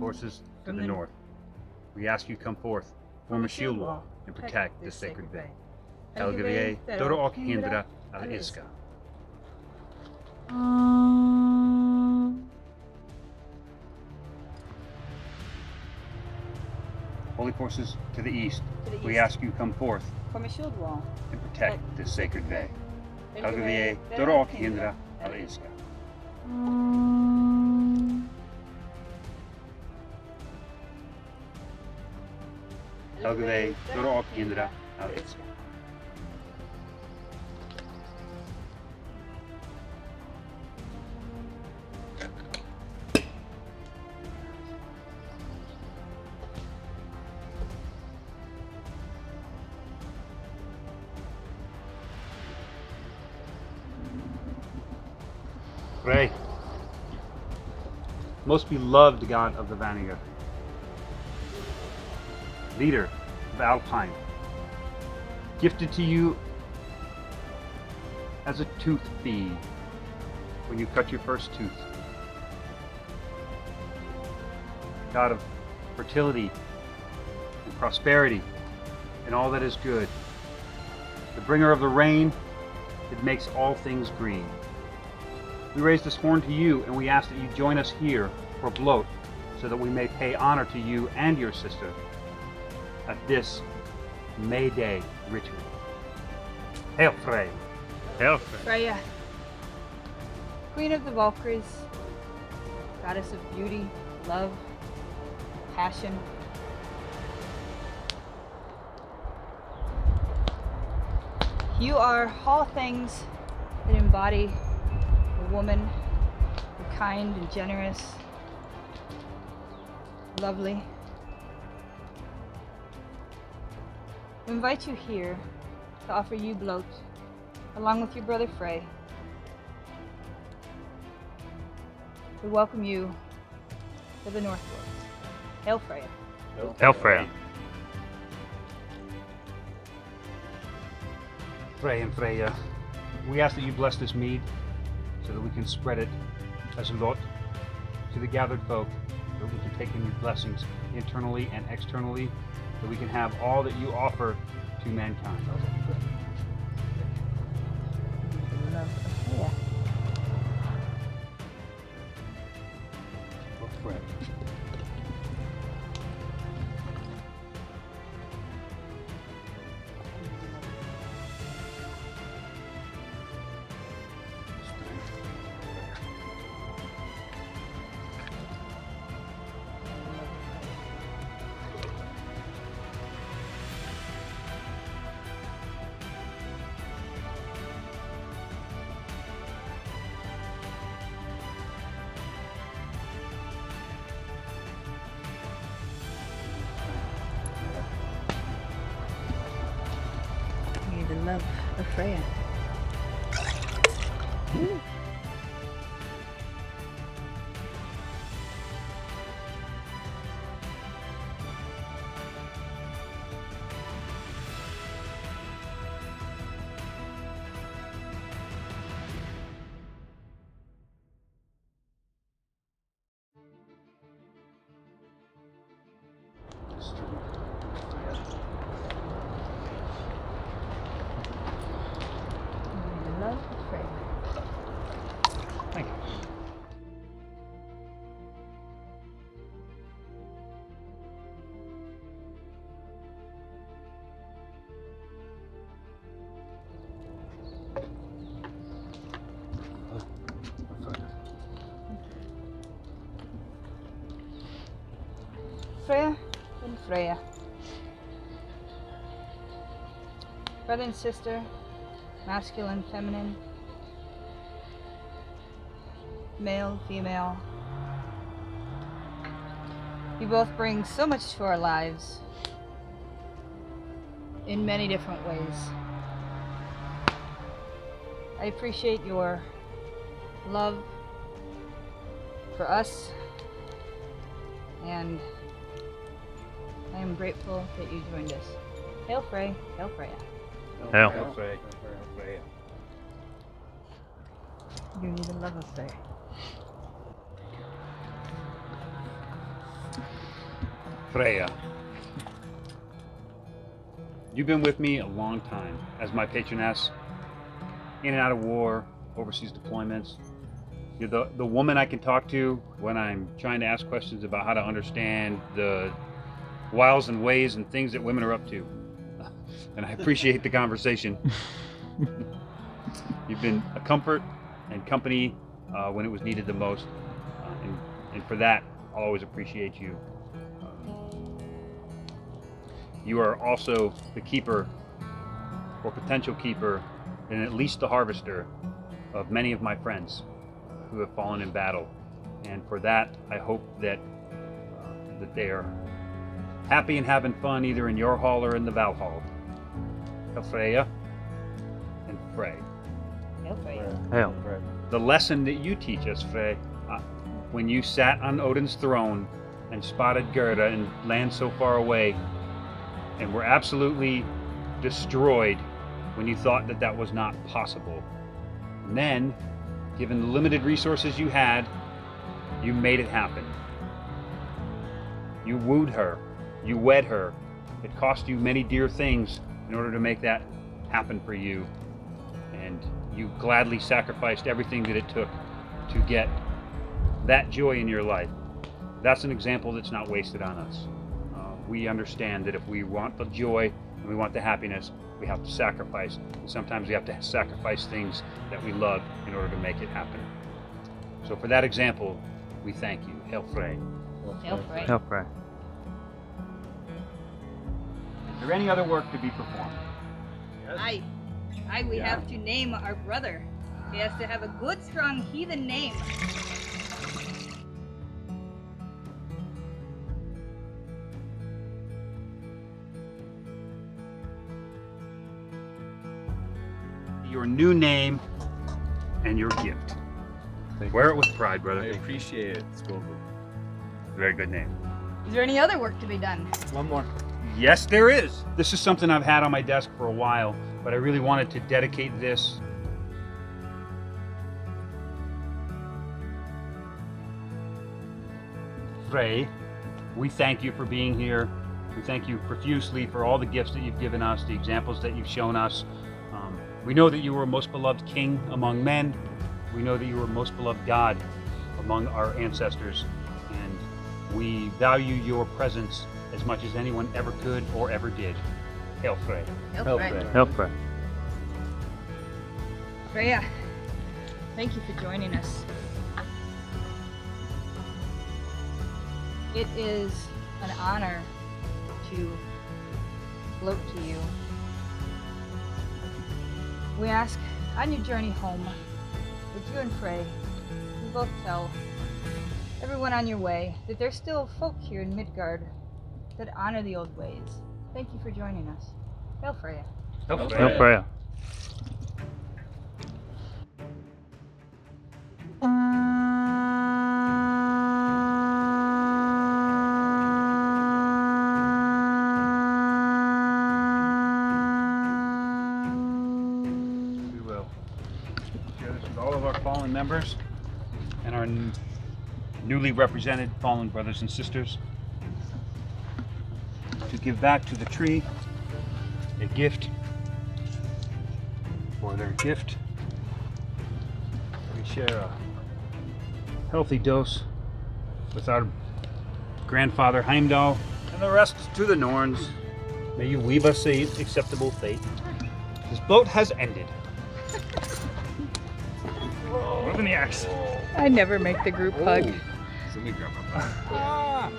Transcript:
forces to the north. We ask you come forth, form a shield wall, and protect this sacred bay. Helgavie, Doro ok Hindra, al Iska. Holy forces to the east, we ask you come forth, form a shield wall, and protect this sacred bay. Helgavie, Doro ok Hindra, al Iska. Helgavie, Doro ok Hindra, al Iska. Frey, most beloved god of the Vanir, leader of Alpine, gifted to you as a tooth feed when you cut your first tooth. God of fertility and prosperity and all that is good. The bringer of the rain that makes all things green. We raise this horn to you, and we ask that you join us here for Blot, so that we may pay honor to you and your sister at this May Day ritual. Hail Frey! Hail Frey! Freya, Queen of the Valkyries, goddess of beauty, love, passion. You are all things that embody a woman, kind and generous, lovely. We invite you here to offer you Blot, along with your brother Frey. We welcome you to the Northwoods. Hail Freya. Hail Freya! Frey and Freyja, we ask that you bless this mead so that we can spread it as a lot to the gathered folk, that we can take in your blessings internally and externally, that we can have all that you offer to mankind. Love of Freya. Oh, Frey. May the love of Freya. May the love of Freya. Thank you. Freya and Freya. Brother and sister, masculine, feminine, male, female. You both bring so much to our lives in many different ways. I appreciate your love for us, and I am grateful that you joined us. Hail Frey, hail Freya. Hail. Hail Frey. You need the love of Frey. Freyja. You've been with me a long time as my patroness, in and out of war, overseas deployments. You're the woman I can talk to when I'm trying to ask questions about how to understand the wiles and ways and things that women are up to. And I appreciate the conversation. You've been a comfort and company when it was needed the most. And for that, I'll always appreciate you. You are also the keeper, or potential keeper, and at least the harvester of many of my friends who have fallen in battle. And for that, I hope that they are happy and having fun either in your hall or in the Valhall. Freyja and Frey. Hail Frey. Hail. The lesson that you teach us, Frey, when you sat on Odin's throne and spotted Gydia and land so far away, and were absolutely destroyed when you thought that that was not possible. And then, given the limited resources you had, you made it happen. You wooed her, you wed her. It cost you many dear things in order to make that happen for you. And you gladly sacrificed everything that it took to get that joy in your life. That's an example that's not wasted on us. We understand that if we want the joy and we want the happiness, we have to sacrifice. And sometimes we have to sacrifice things that we love in order to make it happen. So for that example, we thank you. Hail Frey. Hail Frey. Hail Frey. Is there any other work to be performed? Aye, we Yeah. have to name our brother. He has to have a good, strong heathen name. Your new name and your gift. Wear it with pride, I brother. appreciate it. It's cool. Very good name. Is there any other work to be done? One more. Yes, there is. This is something I've had on my desk for a while, but I really wanted to dedicate this. Frey, we thank you for being here. We thank you profusely for all the gifts that you've given us, the examples that you've shown us. We know that you were most beloved king among men. We know that you were most beloved God among our ancestors. And we value your presence as much as anyone ever could or ever did. Hail Frey. Hail Hail Frey. Frey. Hail Frey. Freya, thank you for joining us. It is an honor to float to you. We ask, on your journey home, would you and Frey, you both tell everyone on your way that there's still folk here in Midgard that honor the old ways. Thank you for joining us. Hail Freya. Hail Frey. Hail Freyja. We will share this with all of our fallen members and our newly represented fallen brothers and sisters to give back to the tree a gift for their gift. We share a healthy dose with our grandfather Heimdall and the rest to the Norns. May you weave us a acceptable fate. This boat has ended. More than the axe. I never make the group hug. So let me grab my bag.